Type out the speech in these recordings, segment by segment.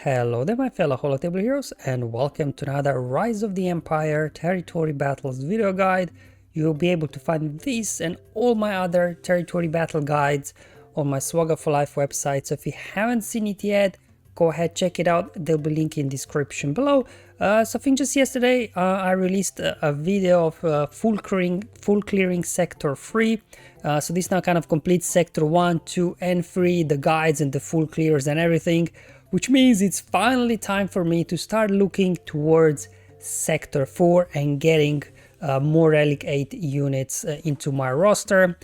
Hello there my fellow holotable heroes, and welcome to another Rise of the Empire Territory Battles video guide. You'll be able to find this and all my other territory battle guides on my SWGOH for Life website, so if you haven't seen it yet, go ahead, check it out. There'll be a link in the description below. So I think just yesterday I released a video of full clearing sector 3. So this now kind of completes sector 1, 2 and 3, the guides and the full clears and everything, which means it's finally time for me to start looking towards sector 4 and getting more Relic 8 units into my roster.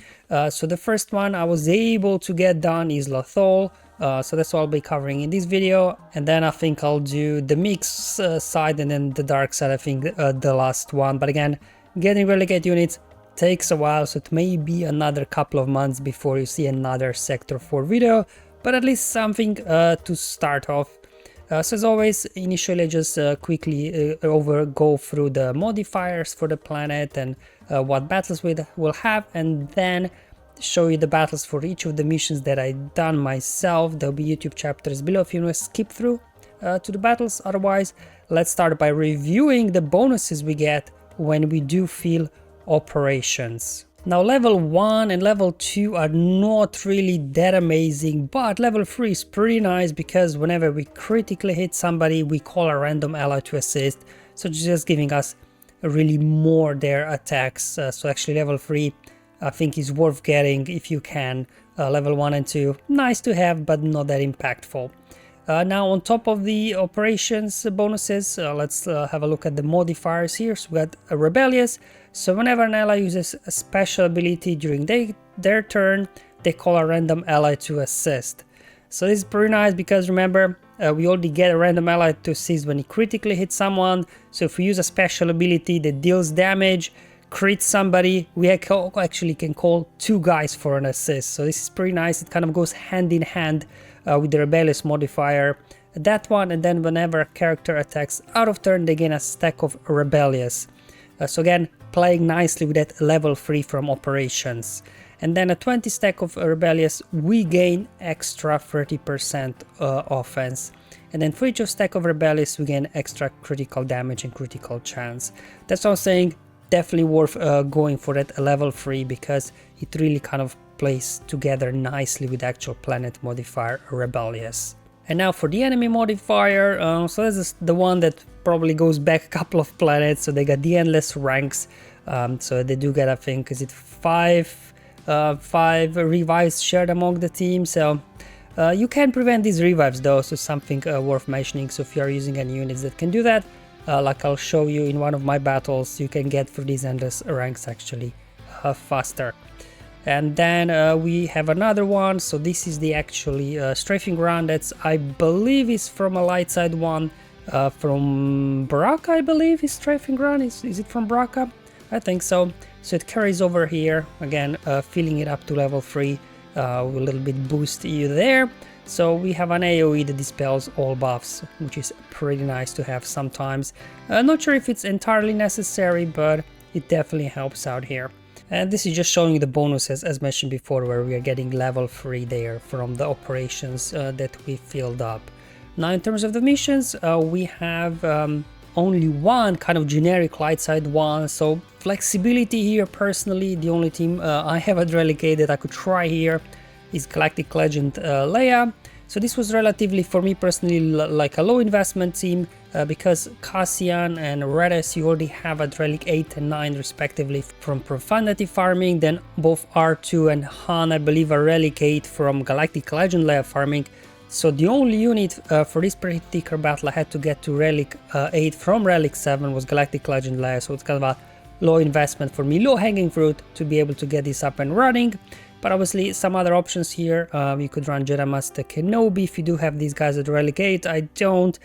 So the first one I was able to get done is Lothal. So that's what I'll be covering in this video, and then I think I'll do the mix side and then the dark side, I think the last one. But again, getting Relic 8 units takes a while, so it may be another couple of months before you see another sector 4 video, but at least something to start off. So as always, initially just quickly go through the modifiers for the planet and what battles we'll have, and then show you the battles for each of the missions that I done myself. There'll be YouTube chapters below if you want to skip through to the battles. Otherwise, let's start by reviewing the bonuses we get when we do field operations. Now level 1 and level 2 are not really that amazing, but level 3 is pretty nice because whenever we critically hit somebody, we call a random ally to assist, so just giving us really more their attacks. So actually level 3 I think is worth getting if you can. Level 1 and 2, nice to have, but not that impactful. Now on top of the operations bonuses, let's have a look at the modifiers here. So we got a Rebellious, so whenever an ally uses a special ability during their turn, they call a random ally to assist. So this is pretty nice because remember, we already get a random ally to assist when he critically hits someone, so if we use a special ability that deals damage, crit somebody, we actually can call 2 guys for an assist. So this is pretty nice. It kind of goes hand in hand with the Rebellious modifier, that one, and then whenever a character attacks out of turn, they gain a stack of Rebellious. So again, playing nicely with that level 3 from operations. And then a 20 stack of Rebellious, we gain extra 30% offense. And then for each of stack of Rebellious, we gain extra critical damage and critical chance. That's what I'm saying. Definitely worth going for that level 3 because it really kind of plays together nicely with the actual planet modifier Rebellious. And now for the enemy modifier, so this is the one that probably goes back a couple of planets, so they got the endless ranks. So they do get, I think, is it 5 revives shared among the team. So you can prevent these revives though, so something worth mentioning. So if you are using any units that can do that, like I'll show you in one of my battles, you can get through these endless ranks actually faster. And then we have another one, so this is the actually strafing ground. That's, I believe, is from a light side one from Baraka, I believe is strafing ground. Is it from Baraka? I think so. So it carries over here, again filling it up to level 3 with a little bit boost you there. So we have an AoE that dispels all buffs, which is pretty nice to have sometimes. Not sure if it's entirely necessary, but it definitely helps out here. And this is just showing you the bonuses as mentioned before, where we are getting level 3 there from the operations that we filled up. Now in terms of the missions, we have only one kind of generic light side one, so flexibility here. Personally, the only team I have at Relic 8 that I could try here is Galactic Legend Leia. So this was relatively, for me personally, like a low investment team because Cassian and Redis you already have at Relic 8 and 9 respectively from Profundity farming. Then both R2 and Han, I believe, are Relic 8 from Galactic Legend Leia farming. So the only unit for this particular battle I had to get to Relic 8 from Relic 7 was Galactic Legend Leia. So it's kind of a low investment for me, low hanging fruit to be able to get this up and running. But obviously some other options here, you could run Jedi Master Kenobi if you do have these guys at Relic 8. I don't.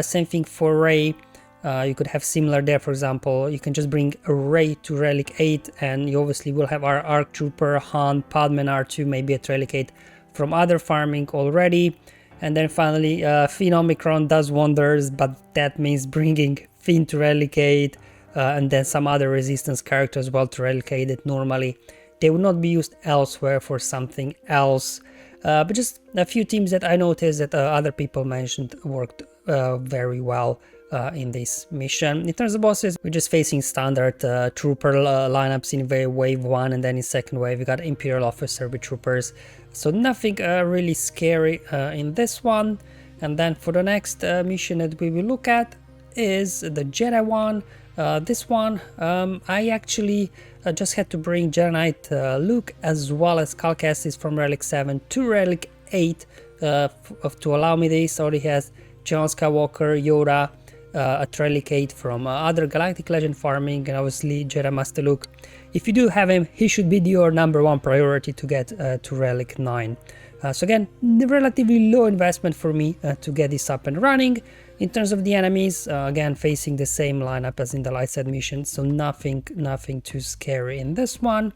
Same thing for Rey. You could have similar there, for example. You can just bring a Rey to Relic 8 and you obviously will have our ARC Trooper, Han, Padme and R2 maybe at Relic 8 from other farming already. And then finally Finn Omicron does wonders, but that means bringing Finn to Relic 8 and then some other resistance characters as well to Relic 8 that normally they would not be used elsewhere for something else. but just a few teams that I noticed that other people mentioned worked very well in this mission. In terms of bosses, we're just facing standard trooper lineups in wave 1, and then in second wave we got Imperial Officer with troopers, so nothing really scary in this one. And then for the next mission that we will look at is the Jedi one. This one I actually just had to bring Jedi Knight Luke as well as Cal Kestis from Relic 7 to Relic 8 to allow me this. Already has John Skywalker, Yoda, a Relic 8 from other Galactic Legend farming, and obviously Jedi Master Luke. If you do have him, he should be your #1 priority to get to Relic 9. So again, relatively low investment for me to get this up and running. In terms of the enemies, again facing the same lineup as in the light side mission, so nothing too scary in this one.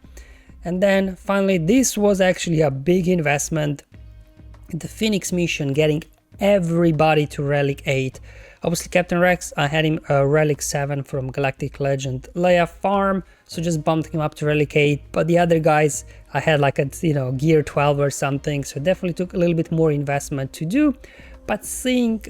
And then finally, this was actually a big investment, the Phoenix mission, getting everybody to Relic 8. Obviously Captain Rex, I had him Relic 7 from Galactic Legend Leia farm, so just bumped him up to Relic 8, but the other guys I had like a gear 12 or something, so definitely took a little bit more investment to do. But since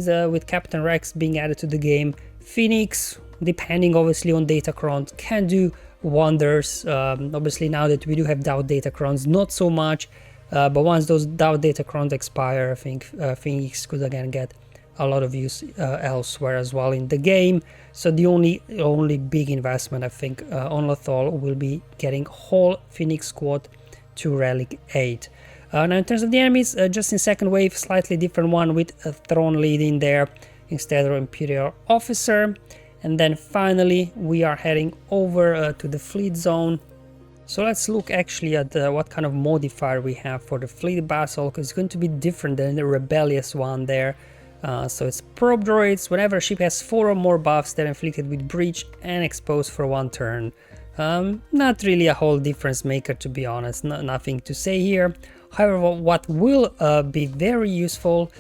with Captain Rex being added to the game, Phoenix, depending obviously on Datacrons, can do wonders. Obviously now that we do have Doubt Datacrons, not so much, but once those Doubt Datacrons expire, I think Phoenix could again get a lot of use elsewhere as well in the game. So the only big investment I think on Lothal will be getting whole Phoenix squad to Relic 8. Now in terms of the enemies, just in second wave, slightly different one with a Throne lead in there instead of Imperial Officer. And then finally we are heading over to the fleet zone. So let's look actually at what kind of modifier we have for the fleet battle, because it's going to be different than the rebellious one there. So it's probe droids. Whenever a ship has 4 or more buffs, they're inflicted with breach and exposed for 1 turn. Not really a whole difference maker, to be honest, nothing to say here. However, what will be very useful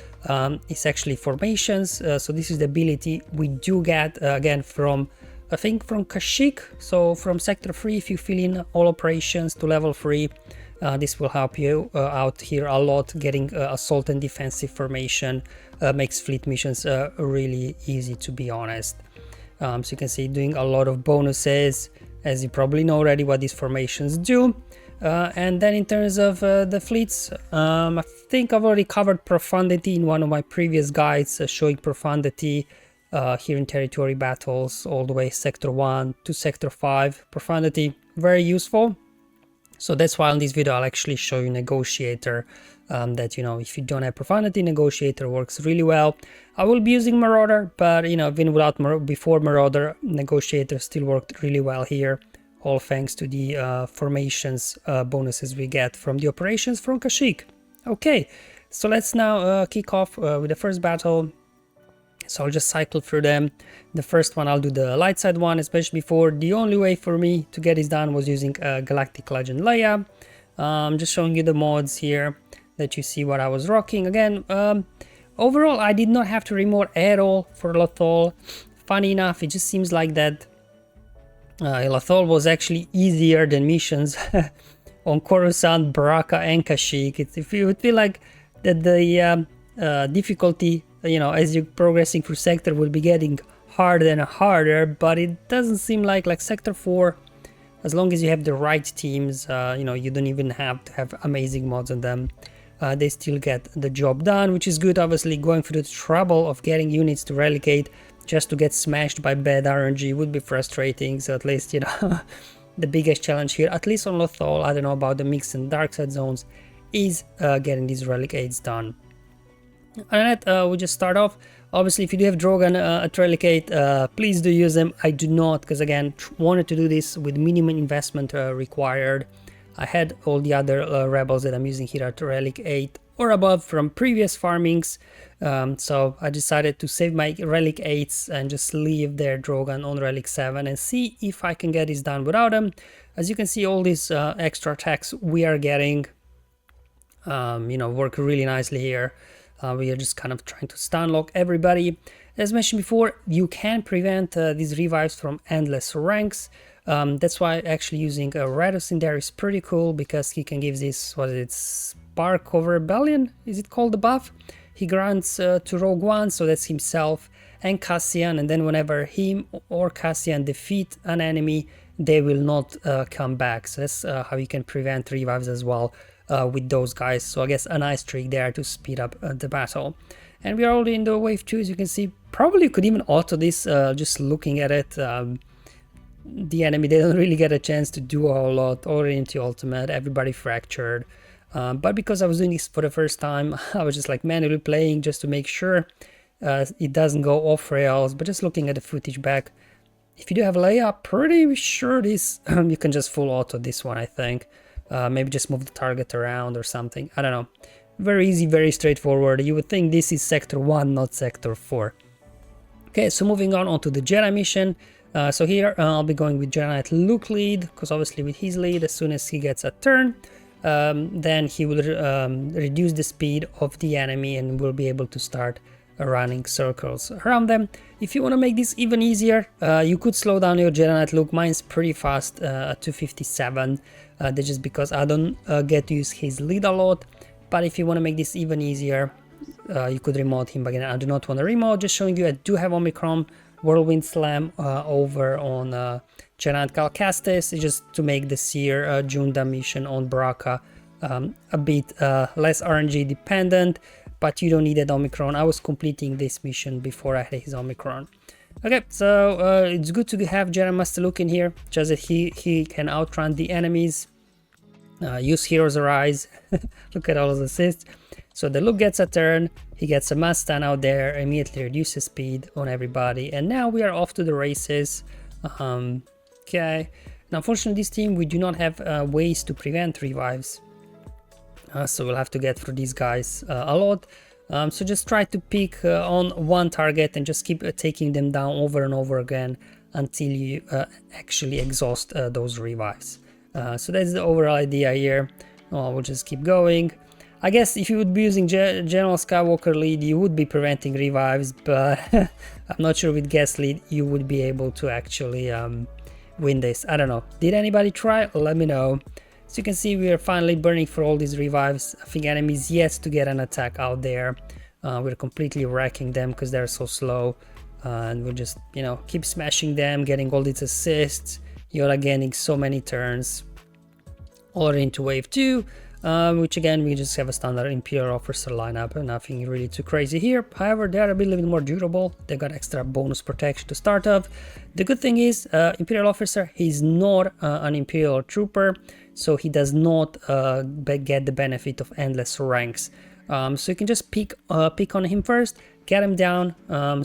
is actually formations. So this is the ability we do get again from, I think, from Kashyyyk. So from sector 3, if you fill in all operations to level 3, this will help you out here a lot. Getting assault and defensive formation makes fleet missions really easy, to be honest. So you can see doing a lot of bonuses, as you probably know already what these formations do. And then in terms of the fleets, I think I've already covered Profundity in one of my previous guides showing Profundity here in territory battles all the way sector 1 to sector 5. Profundity, very useful. So that's why on this video I'll actually show you Negotiator, that if you don't have Profundity, Negotiator works really well. I will be using Marauder, but even before Marauder, Negotiator still worked really well here, all thanks to the formations bonuses we get from the operations from Kashyyyk. Okay, so let's now kick off with the first battle. So I'll just cycle through them. The first one I'll do the light side one, especially before. The only way for me to get this done was using Galactic Legend Leia. Just showing you the mods here that you see what I was rocking. Again, overall I did not have to remod at all for Lothal. Funny enough, it just seems like that Lothal was actually easier than missions on Coruscant, Baraka and Kashyyyk. It would feel like that the difficulty, as you're progressing through sector, will be getting harder and harder, but it doesn't seem like sector 4, as long as you have the right teams, you don't even have to have amazing mods on them, they still get the job done, which is good. Obviously going through the trouble of getting units to relegate just to get smashed by bad RNG would be frustrating. So at least the biggest challenge here, at least on Lothal, I don't know about the mixed and dark side zones, is getting these relic aids done. And that we just start off. Obviously, if you do have Drogon at Relic 8, please do use them. I do not, because again, wanted to do this with minimum investment required. I had all the other rebels that I'm using here at Relic 8 or above from previous farmings. So I decided to save my Relic 8s and just leave their Drogon on Relic 7 and see if I can get this done without them. As you can see, all these extra attacks we are getting, work really nicely here. We are just kind of trying to stun lock everybody. As mentioned before, you can prevent these revives from endless ranks. That's why actually using a Rados in there is pretty cool, because he can give this, what is it, Spark of Rebellion, is it called the buff? He grants to Rogue One, so that's himself and Cassian, and then whenever him or Cassian defeat an enemy, they will not come back. So that's how you can prevent revives as well with those guys. So I guess a nice trick there to speed up the battle. And we are already in the wave 2, as you can see. Probably could even auto this just looking at it. The enemy, they don't really get a chance to do a whole lot. Already into ultimate, everybody fractured. But because I was doing this for the first time, I was just like manually playing just to make sure it doesn't go off rails. But just looking at the footage back, if you do have Leia, pretty sure this you can just full auto this one, I think. Maybe just move the target around or something. I don't know. Very easy, very straightforward. You would think this is Sector 1, not Sector 4. Okay, so moving on to the Jedi mission. So here I'll be going with Jedi Knight Luke lead, because obviously with his lead, as soon as he gets a turn, then he will reduce the speed of the enemy and will be able to start running circles around them. If you want to make this even easier, you could slow down your Jedi Knight Luke. Mine's pretty fast at 257. That's just because I don't get to use his lead a lot. But if you want to make this even easier, you could remote him. Again, I do not want to remote, just showing you I do have Omicron Whirlwind Slam over on Jedi Knight Cal Kestis, just to make the Seer Junda mission on Baraka a bit less RNG dependent, but you don't need that Omicron. I was completing this mission before I had his Omicron. Okay, so it's good to have Jedi Master Luke in here, just that he can outrun the enemies, use Hero's Arise, look at all those assists. So the Luke gets a turn, he gets a mass stun out there, immediately reduces speed on everybody, and now we are off to the races. Okay, now unfortunately this team, we do not have ways to prevent revives, so we'll have to get through these guys a lot. So just try to pick on one target and just keep taking them down over and over again until you actually exhaust those revives. So that's the overall idea here. We'll just keep going. I guess if you would be using General Skywalker lead, you would be preventing revives, but I'm not sure with guest lead you would be able to actually win this. I don't know. Did anybody try? Let me know. So you can see we are finally burning for all these revives. I think enemies yet to get an attack out there. We're completely wrecking them because they're so slow. And we'll just, you know, keep smashing them, getting all these assists. You're gaining so many turns. Already into wave 2. Which again, we just have a standard Imperial Officer lineup, nothing really too crazy here. However, they are a little bit more durable. They got extra bonus protection to start off. The good thing is, Imperial Officer, he's not an Imperial Trooper, so he does not get the benefit of endless ranks. So you can just pick on him first, get him down,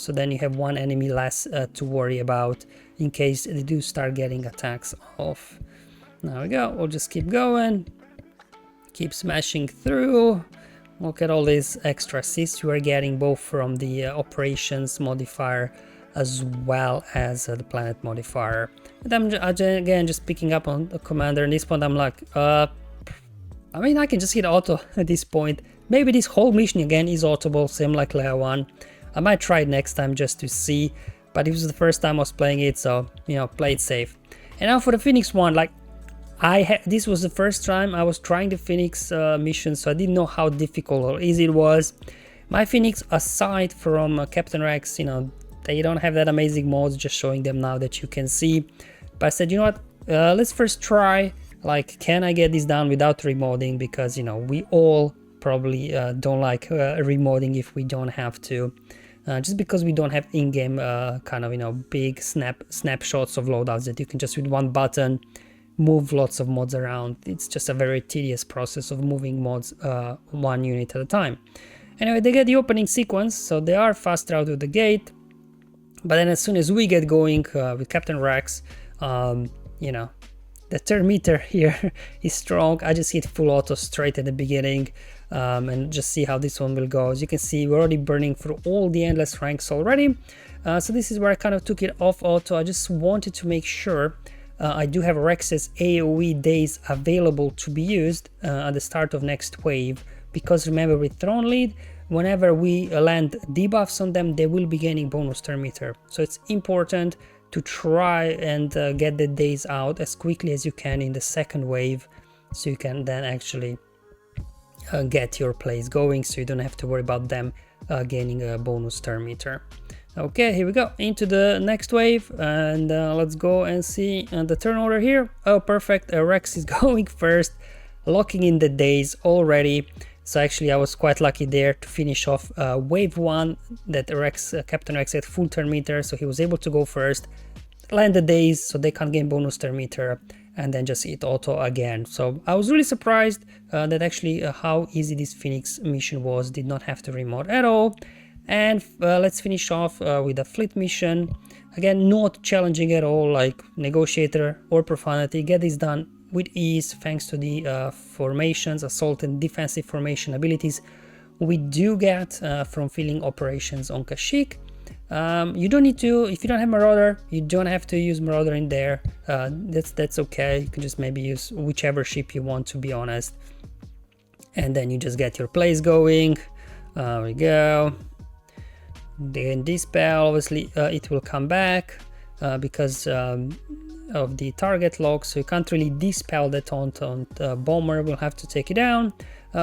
so then you have one enemy less to worry about in case they do start getting attacks off. There we go, we'll just keep going. Keep smashing through. Look at all these extra assists you are getting, both from the operations modifier as well as the planet modifier. And I'm again just picking up on the commander. At this point I'm like, I mean, I can just hit auto at this point. Maybe this whole mission again is autoable, same like Leia 1. I might try it next time just to see, but it was the first time I was playing it, so, you know, play it safe. And now for the Phoenix one, like, this was the first time I was trying the Phoenix mission, so I didn't know how difficult or easy it was. My Phoenix, aside from Captain Rex, you know, they don't have that amazing mods, just showing them now that you can see. But I said, you know what, let's first try, like, can I get this done without remodding? Because, you know, we all probably don't like remodding if we don't have to. Just because we don't have in-game kind of, you know, big snapshots of loadouts that you can just with one button move lots of mods around. It's just a very tedious process of moving mods one unit at a time. Anyway, they get the opening sequence, so they are faster out of the gate. But then as soon as we get going with Captain Rex, you know, the turn meter here is strong. I just hit full auto straight at the beginning and just see how this one will go. As you can see, we're already burning through all the endless ranks already. So this is where I kind of took it off auto. I just wanted to make sure I do have Rex's AoE days available to be used at the start of next wave, because remember with Throne Lead, whenever we land debuffs on them, they will be gaining bonus turn meter. So it's important to try and get the days out as quickly as you can in the second wave, so you can then actually get your plays going, so you don't have to worry about them gaining a bonus turn meter. Okay, here we go into the next wave, and let's go and see the turn order here. Oh, perfect. Rex is going first, locking in the days already. So actually I was quite lucky there to finish off wave 1 that Captain Rex had full turn meter, so he was able to go first, land the days so they can't gain bonus turn meter, and then just hit auto again. So I was really surprised that actually how easy this Phoenix mission was. Did not have to remote at all. And let's finish off with a fleet mission. Again, not challenging at all, like Negotiator or Profanity. Get this done with ease thanks to the formations, assault and defensive formation abilities we do get from filling operations on Kashyyyk. You don't need to, if you don't have Marauder, you don't have to use Marauder in there. That's okay. You can just maybe use whichever ship you want, to be honest. And then you just get your plays going. There we go. Then dispel, obviously it will come back because of the target lock, so you can't really dispel the taunt on the bomber. We'll have to take it down,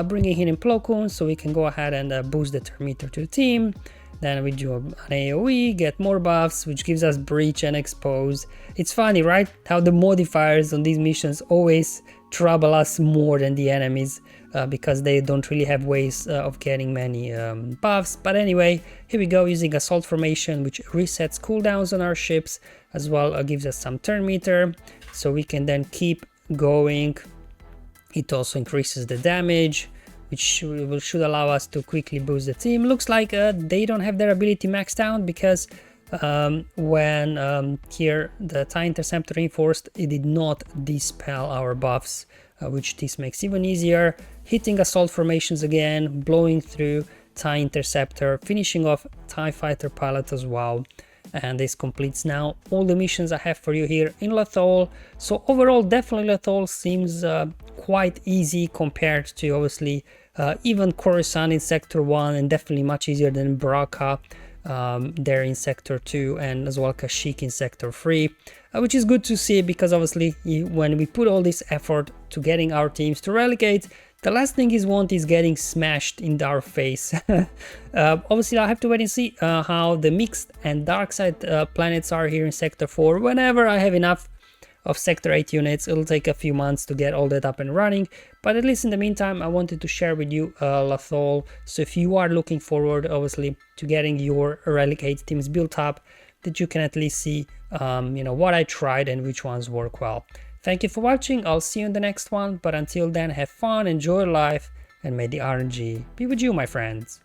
bringing in Plo Koon, so we can go ahead and boost the turn meter to the team. Then we do an AoE, get more buffs, which gives us breach and expose. It's funny, right, how the modifiers on these missions always trouble us more than the enemies, because they don't really have ways of getting many buffs. But anyway, here we go, using assault formation, which resets cooldowns on our ships, as well gives us some turn meter, so we can then keep going. It also increases the damage, which should allow us to quickly boost the team. Looks like they don't have their ability maxed out, because when here the TIE Interceptor reinforced, it did not dispel our buffs, which this makes even easier. Hitting assault formations again, blowing through TIE Interceptor, finishing off TIE Fighter pilot as well. And this completes now all the missions I have for you here in Lothal. So overall, definitely Lothal seems quite easy compared to obviously even Coruscant in Sector 1, and definitely much easier than Bracca there in Sector 2, and as well Kashyyyk in Sector 3, which is good to see, because obviously when we put all this effort to getting our teams to relegate, the last thing is want is getting smashed in our face. Obviously I'll have to wait and see how the mixed and dark side planets are here in Sector 4. Whenever I have enough of Sector 8 units, it'll take a few months to get all that up and running, but at least in the meantime I wanted to share with you Lothal. So if you are looking forward obviously to getting your relegate teams built up, that you can at least see you know, what I tried and which ones work well. Thank you for watching. I'll see you in the next one, but until then, have fun, enjoy life, and may the RNG be with you, my friends.